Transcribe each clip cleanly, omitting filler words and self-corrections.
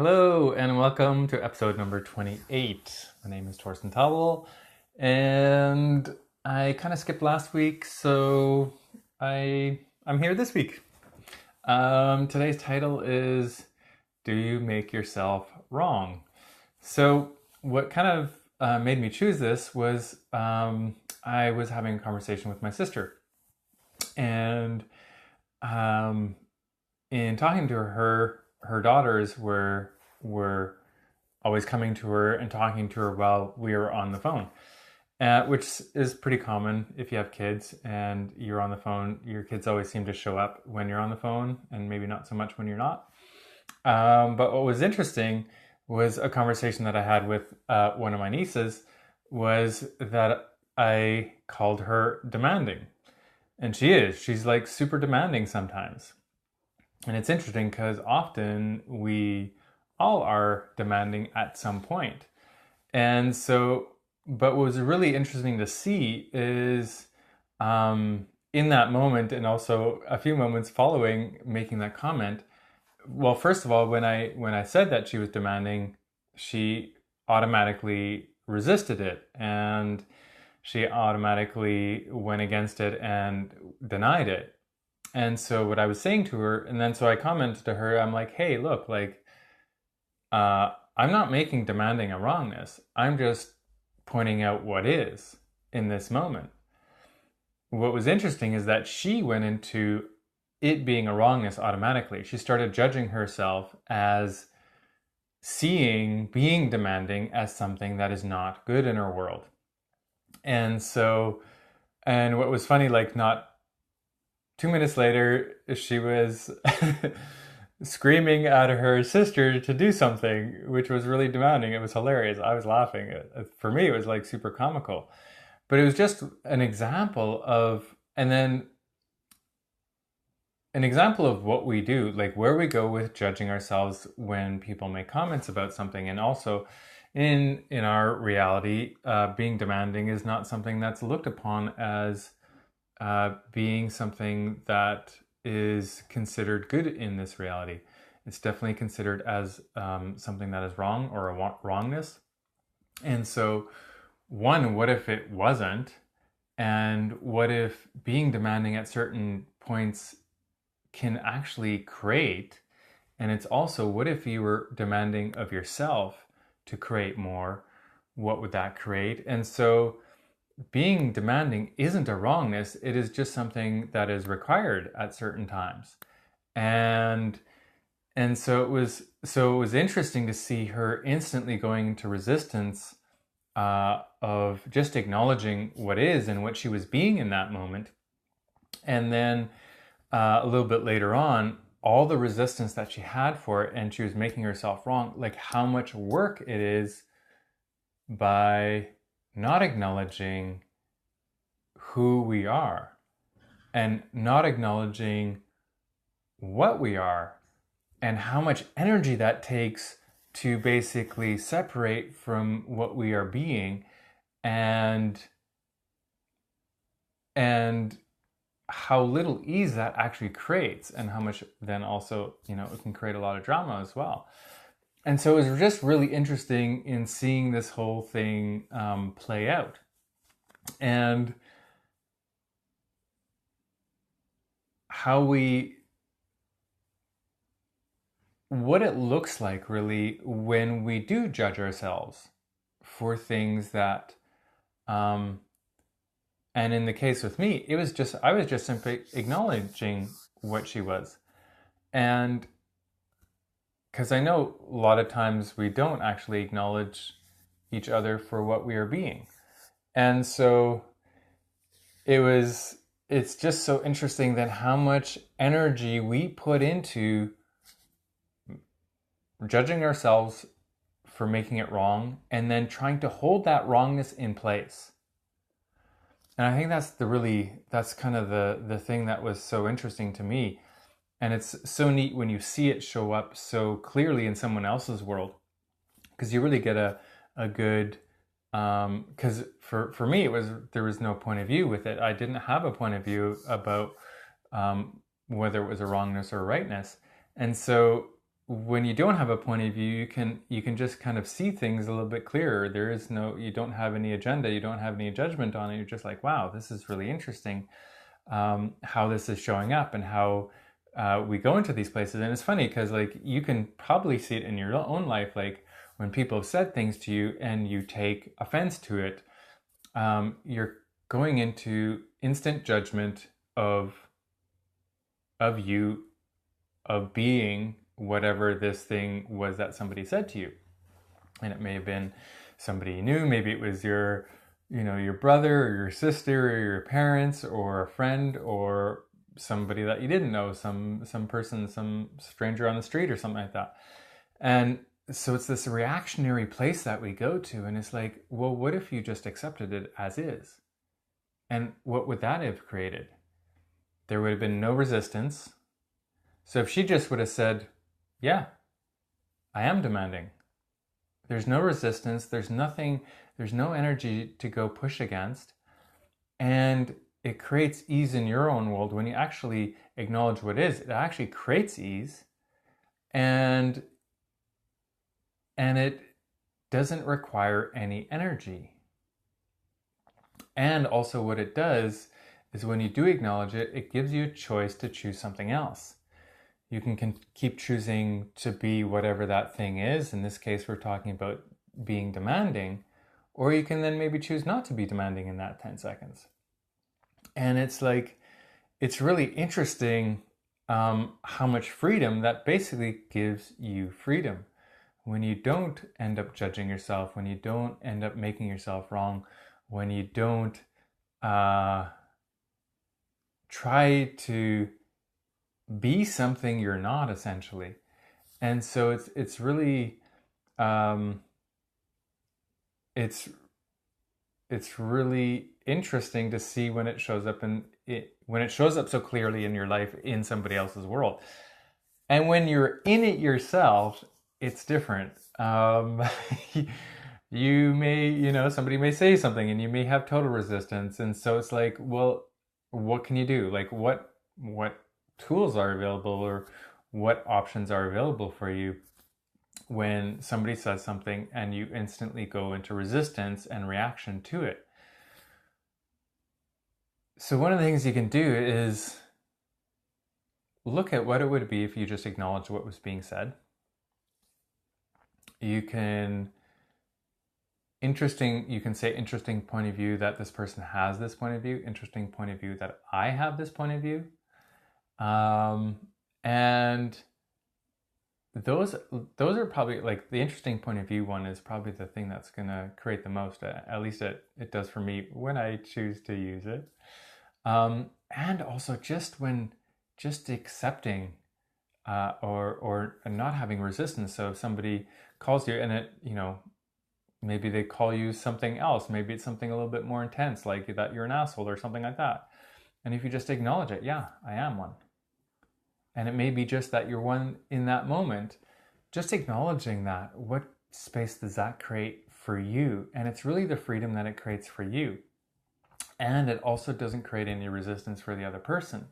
Hello and welcome to episode number 28. My name is Torsten Towell and I kind of skipped last week, so I'm here this week. Today's title is Do You Make Yourself Wrong? So what kind of made me choose this was I was having a conversation with my sister, and in talking to her daughters were always coming to her and talking to her while we were on the phone, which is pretty common if you have kids and you're on the phone. Your kids always seem to show up when you're on the phone, and maybe not so much when you're not. But what was interesting was a conversation that I had with one of my nieces, was that I called her demanding. And she's like super demanding sometimes. And it's interesting because often we all are demanding at some point. And so, but what was really interesting to see is in that moment, and also a few moments following making that comment, well, first of all, when I said that she was demanding, she automatically resisted it, and she automatically went against it and denied it. And so what I was saying to her, and then so I commented to her, I'm like, hey, look, like, I'm not making demanding a wrongness. I'm just pointing out what is in this moment. What was interesting is that she went into it being a wrongness automatically. She started judging herself as seeing being demanding as something that is not good in her world. And so, and what was funny, like, not 2 minutes later, she was screaming at her sister to do something, which was really demanding. It was hilarious. I was laughing. For me, it was like super comical. But it was just an example of, and then an example of what we do, like where we go with judging ourselves when people make comments about something. And also in our reality, being demanding is not something that's looked upon as being something that is considered good in this reality. It's definitely considered as something that is wrong, or a wrongness. And so, one, what if it wasn't? And what if being demanding at certain points can actually create? And it's also, what if you were demanding of yourself to create more? What would that create? And so being demanding isn't a wrongness. It is just something that is required at certain times. And so it was interesting to see her instantly going into resistance of just acknowledging what is and what she was being in that moment. And then a little bit later on, all the resistance that she had for it, and she was making herself wrong, like how much work it is by not acknowledging who we are and not acknowledging what we are, and how much energy that takes to basically separate from what we are being, and how little ease that actually creates, and how much then also, it can create a lot of drama as well. And so it was just really interesting in seeing this whole thing play out. And how what it looks like really when we do judge ourselves for things that, and in the case with me, I was just simply acknowledging what she was. And because I know a lot of times we don't actually acknowledge each other for what we are being. And so it's just so interesting then how much energy we put into judging ourselves for making it wrong, and then trying to hold that wrongness in place. And I think that's kind of the thing that was so interesting to me. And it's so neat when you see it show up so clearly in someone else's world, because you really get a good, because for me, there was no point of view with it. I didn't have a point of view about whether it was a wrongness or a rightness. And so when you don't have a point of view, you can just kind of see things a little bit clearer. There is no, you don't have any agenda, you don't have any judgment on it. You're just like, wow, this is really interesting, how this is showing up and how we go into these places. And it's funny because like you can probably see it in your own life, like when people have said things to you and you take offense to it, you're going into instant judgment of you, of being whatever this thing was that somebody said to you. And it may have been somebody you knew, maybe it was your brother or your sister or your parents or a friend or somebody that you didn't know, some person, some stranger on the street or something like that. And so it's this reactionary place that we go to, and it's like, well, what if you just accepted it as is? And what would that have created? There would have been no resistance. So if she just would have said, yeah, I am demanding. There's no resistance. There's nothing, there's no energy to go push against. And it creates ease in your own world. When you actually acknowledge what is, it actually creates ease. And it doesn't require any energy. And also what it does is when you do acknowledge it, it gives you a choice to choose something else. You can keep choosing to be whatever that thing is. In this case, we're talking about being demanding, or you can then maybe choose not to be demanding in that 10 seconds. And it's like, it's really interesting how much freedom that basically gives you freedom. When you don't end up judging yourself, when you don't end up making yourself wrong, when you don't try to be something you're not, essentially. And so it's really it's really interesting to see when it shows up when it shows up so clearly in your life in somebody else's world. And when you're in it yourself, it's different. You may, somebody may say something and you may have total resistance. And so it's like, well, what can you do? Like what tools are available, or what options are available for you when somebody says something and you instantly go into resistance and reaction to it? So one of the things you can do is look at what it would be if you just acknowledged what was being said. You can say interesting point of view that this person has this point of view, interesting point of view that I have this point of view. And those are probably, like, the interesting point of view one is probably the thing that's going to create the most, at least it does for me when I choose to use it. And also just accepting, or not having resistance. So if somebody calls you and it, maybe they call you something else, maybe it's something a little bit more intense, like that you're an asshole or something like that. And if you just acknowledge it, yeah, I am one. And it may be just that you're one in that moment. Just acknowledging that, what space does that create for you? And it's really the freedom that it creates for you. And it also doesn't create any resistance for the other person.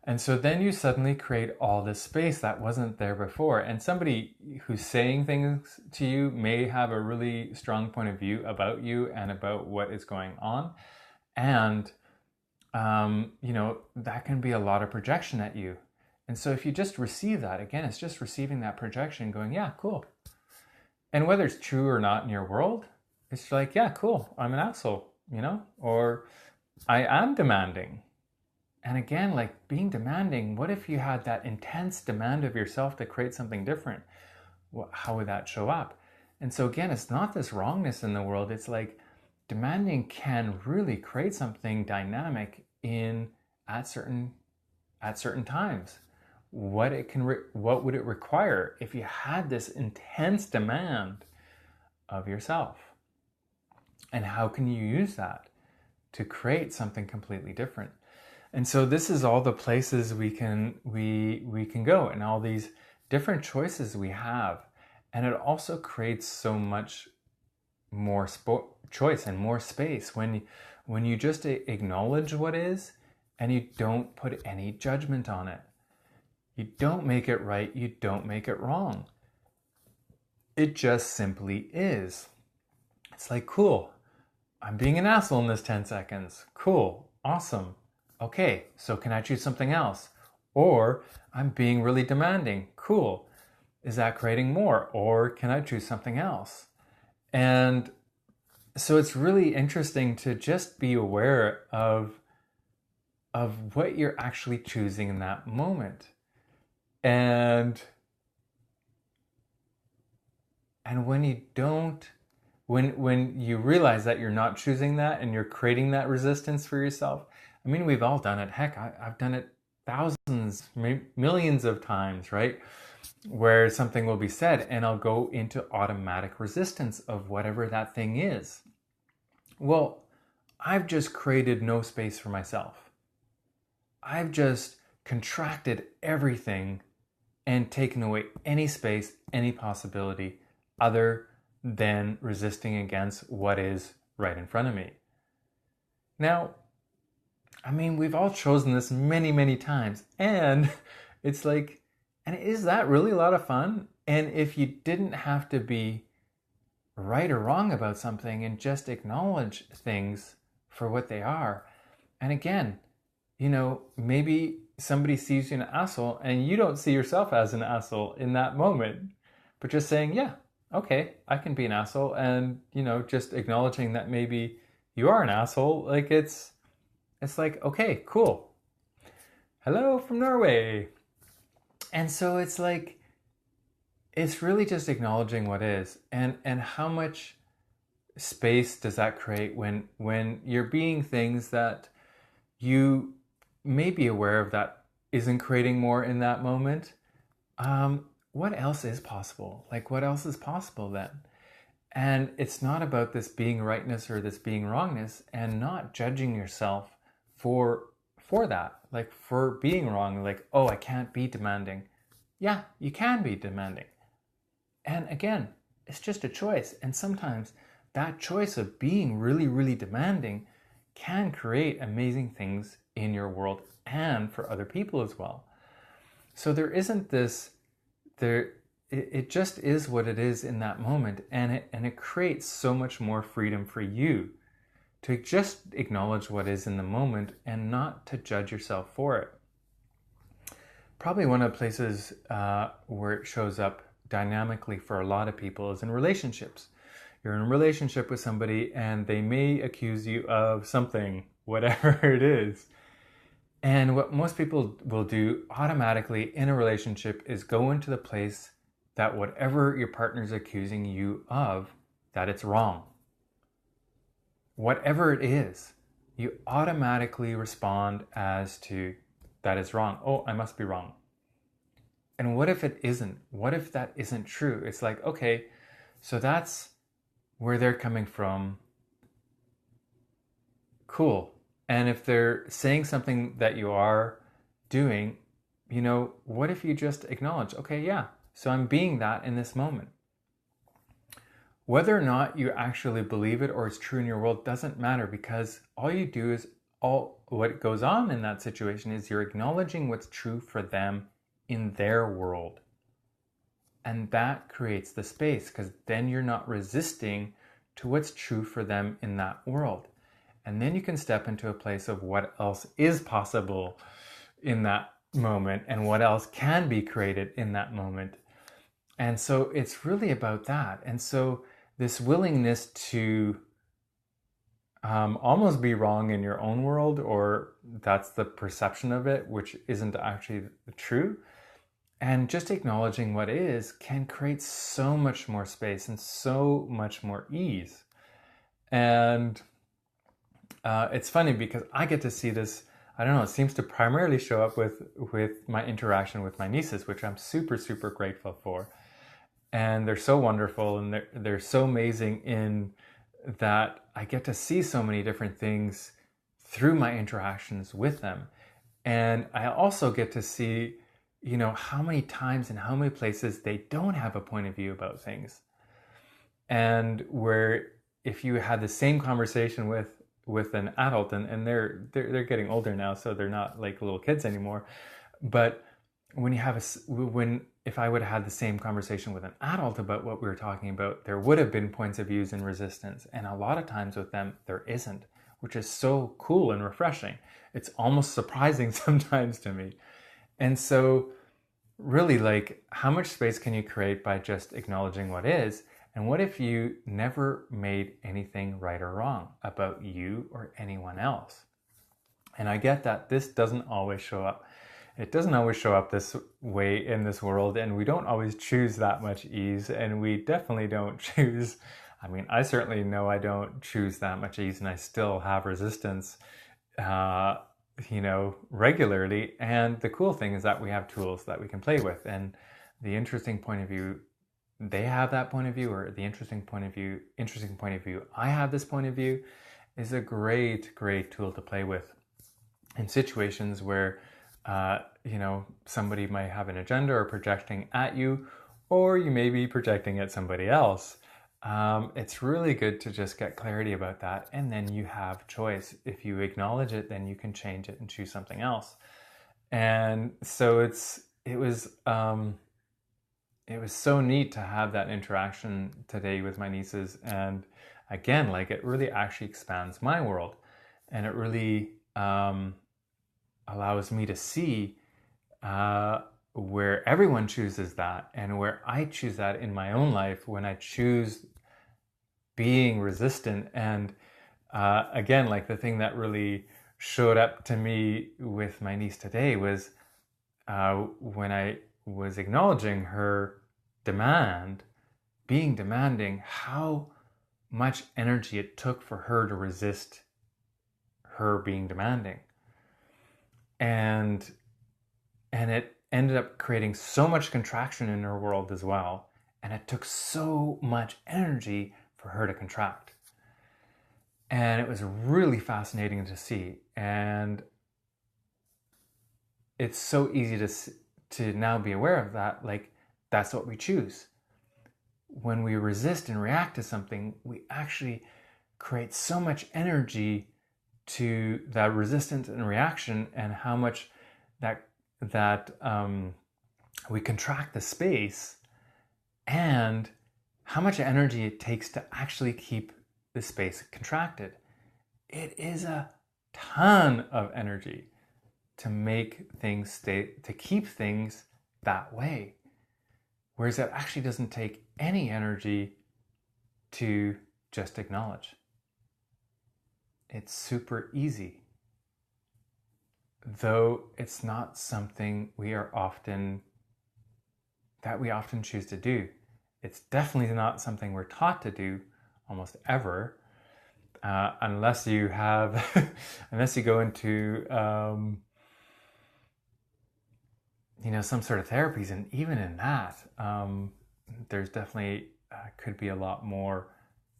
And so then you suddenly create all this space that wasn't there before. And somebody who's saying things to you may have a really strong point of view about you and about what is going on. And, that can be a lot of projection at you. And so if you just receive that, again, it's just receiving that projection going, yeah, cool. And whether it's true or not in your world, it's like, yeah, cool, I'm an asshole, or I am demanding. And again, like being demanding, what if you had that intense demand of yourself to create something different? How would that show up? And so again, it's not this wrongness in the world. It's like demanding can really create something dynamic at certain times. What would it require if you had this intense demand of yourself? And how can you use that to create something completely different? And so this is all the places we can go, and all these different choices we have. And it also creates so much more choice and more space when you just acknowledge what is and you don't put any judgment on it. You don't make it right, you don't make it wrong. It just simply is. It's like, cool, I'm being an asshole in this 10 seconds. Cool, awesome. Okay, so can I choose something else? Or I'm being really demanding. Cool. Is that creating more? Or can I choose something else? And so it's really interesting to just be aware of what you're actually choosing in that moment. And when you don't, when you realize that you're not choosing that and you're creating that resistance for yourself, I mean, we've all done it. Heck, I've done it thousands, millions of times, right? Where something will be said and I'll go into automatic resistance of whatever that thing is. Well, I've just created no space for myself. I've just contracted everything and taken away any space, any possibility other than resisting against what is right in front of me. Now, I mean, we've all chosen this many, many times, and it's like, and is that really a lot of fun? And if you didn't have to be right or wrong about something and just acknowledge things for what they are, and again, you know, maybe somebody sees you an asshole and you don't see yourself as an asshole in that moment, but just saying, yeah, okay, I can be an asshole, and, you know, just acknowledging that maybe you are an asshole, like it's like, okay, cool. Hello from Norway. And so it's like, it's really just acknowledging what is, and how much space does that create when you're being things that you may be aware of that isn't creating more in that moment. What else is possible? Like, what else is possible then? And it's not about this being rightness or this being wrongness, and not judging yourself for that, like for being wrong, like, oh, I can't be demanding. Yeah, you can be demanding. And again, it's just a choice. And sometimes that choice of being really, really demanding can create amazing things in your world and for other people as well. So there isn't this, it just is what it is in that moment, and it creates so much more freedom for you to just acknowledge what is in the moment and not to judge yourself for it. Probably one of the places where it shows up dynamically for a lot of people is in relationships. You're in a relationship with somebody and they may accuse you of something, whatever it is. And what most people will do automatically in a relationship is go into the place that whatever your partner's accusing you of, that it's wrong. Whatever it is, you automatically respond as to, that is wrong. Oh, I must be wrong. And what if it isn't? What if that isn't true? It's like, okay, so that's where they're coming from. Cool. And if they're saying something that you are doing, you know, what if you just acknowledge, okay, yeah, so I'm being that in this moment. Whether or not you actually believe it or it's true in your world doesn't matter, because all you do is, what goes on in that situation is you're acknowledging what's true for them in their world. And that creates the space, because then you're not resisting to what's true for them in that world. And then you can step into a place of what else is possible in that moment and what else can be created in that moment. And so it's really about that. And so this willingness to almost be wrong in your own world, or that's the perception of it, which isn't actually true, and just acknowledging what is, can create so much more space and so much more ease. And it's funny because I get to see this, I don't know, it seems to primarily show up with my interaction with my nieces, which I'm super, super grateful for. And they're so wonderful, and they're so amazing in that I get to see so many different things through my interactions with them. And I also get to see, you know, how many times and how many places they don't have a point of view about things. And where if you had the same conversation with an adult, and they're getting older now, so they're not like little kids anymore, but when you have if I would have had the same conversation with an adult about what we were talking about, there would have been points of views and resistance. And a lot of times with them, there isn't, which is so cool and refreshing. It's almost surprising sometimes to me. And so really, like, how much space can you create by just acknowledging what is? And what if you never made anything right or wrong about you or anyone else? And I get that this doesn't always show up. It doesn't always show up this way in this world, and we don't always choose that much ease, and we definitely don't choose. I mean, I certainly know I don't choose that much ease, and I still have resistance, regularly. And the cool thing is that we have tools that we can play with, and the interesting point of view, they have that point of view, or the interesting point of view, I have this point of view, is a great, great tool to play with in situations where somebody might have an agenda or projecting at you, or you may be projecting at somebody else. It's really good to just get clarity about that, and then you have choice. If you acknowledge it, then you can change it and choose something else. And so it was so neat to have that interaction today with my nieces, and again, like, it really actually expands my world, and it really allows me to see where everyone chooses that, and where I choose that in my own life when I choose being resistant. And again, like, the thing that really showed up to me with my niece today was when I was acknowledging her being demanding, how much energy it took for her to resist her being demanding. And it ended up creating so much contraction in her world as well. And it took so much energy for her to contract. And it was really fascinating to see. And it's so easy to now be aware of that. Like, that's what we choose. When we resist and react to something, we actually create so much energy to that resistance and reaction, and how much that we contract the space, and how much energy it takes to actually keep the space contracted. It is a ton of energy to make things to keep things that way. Whereas it actually doesn't take any energy to just acknowledge. It's super easy, though it's not something we often choose to do. It's definitely not something we're taught to do almost ever, unless you go into some sort of therapies, and even in that, there's definitely could be a lot more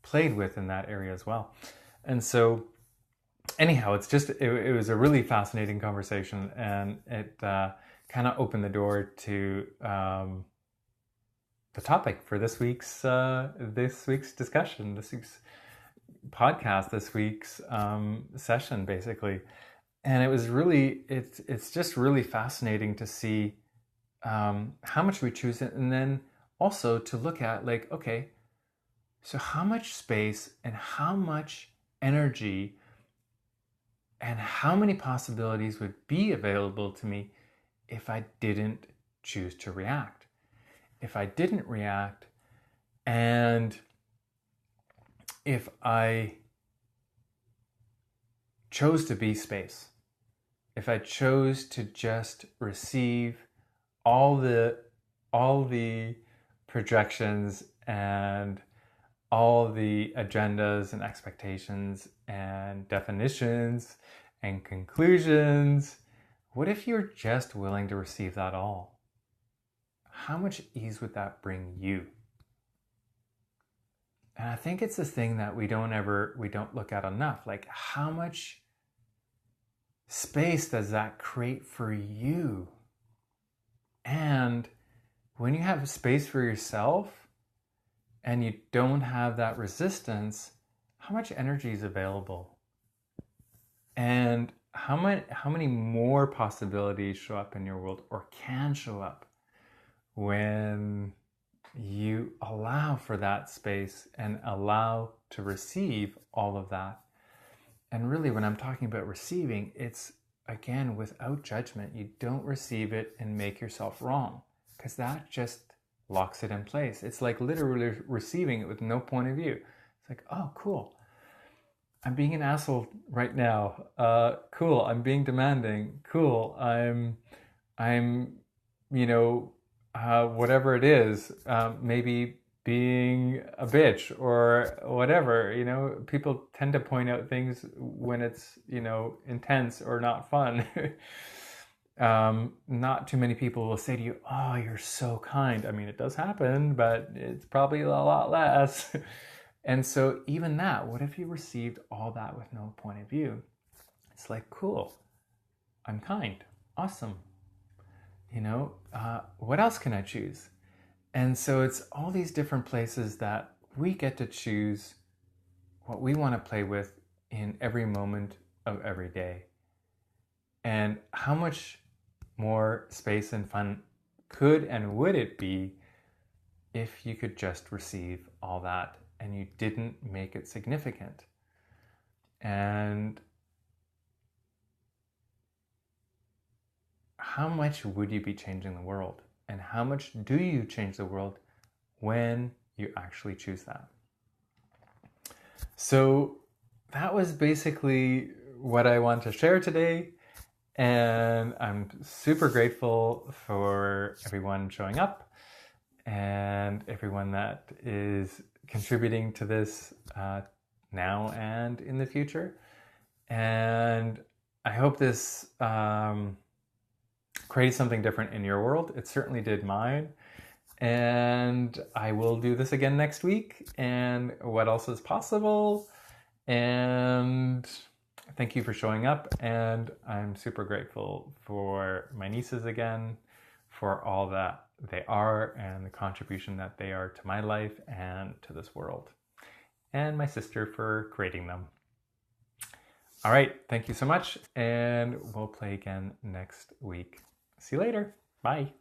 played with in that area as well. And so, anyhow, it was a really fascinating conversation, and it kind of opened the door to the topic for this week's discussion, this week's podcast, this week's session, basically. And it was really, it's just really fascinating to see how much we choose it, and then also to look at, like, okay, so how much space and how much energy and how many possibilities would be available to me if I didn't choose to react? If I didn't react, and if I chose to be space, if I chose to just receive all the projections and all the agendas and expectations and definitions and conclusions, what if you're just willing to receive that all? How much ease would that bring you? And I think it's this thing that we don't look at enough. Like, how much space does that create for you? And when you have space for yourself and you don't have that resistance, how much energy is available? And how many more possibilities show up in your world or can show up when you allow for that space and allow to receive all of that. And really, when I'm talking about receiving, it's again without judgment. You don't receive it and make yourself wrong, because that just locks it in place. It's like literally receiving it with no point of view. It's like, oh, cool. I'm being an asshole right now. Cool. I'm being demanding. Cool. I'm, whatever it is, maybe being a bitch or whatever. People tend to point out things when it's, intense or not fun. Not too many people will say to you, oh, you're so kind. I mean, it does happen, but it's probably a lot less. And so even that, what if you received all that with no point of view? It's like, cool, I'm kind, awesome. What else can I choose? And so it's all these different places that we get to choose what we want to play with in every moment of every day. And how much more space and fun could and would it be if you could just receive all that and you didn't make it significant? And how much would you be changing the world? And how much do you change the world when you actually choose that? So that was basically what I want to share today. And I'm super grateful for everyone showing up and everyone that is contributing to this now and in the future. And I hope this creates something different in your world. It certainly did mine. And I will do this again next week. And what else is possible? And thank you for showing up. And I'm super grateful for my nieces again, for all that they are and the contribution that they are to my life and to this world. And my sister for creating them. All right, thank you so much. And we'll play again next week. See you later. Bye.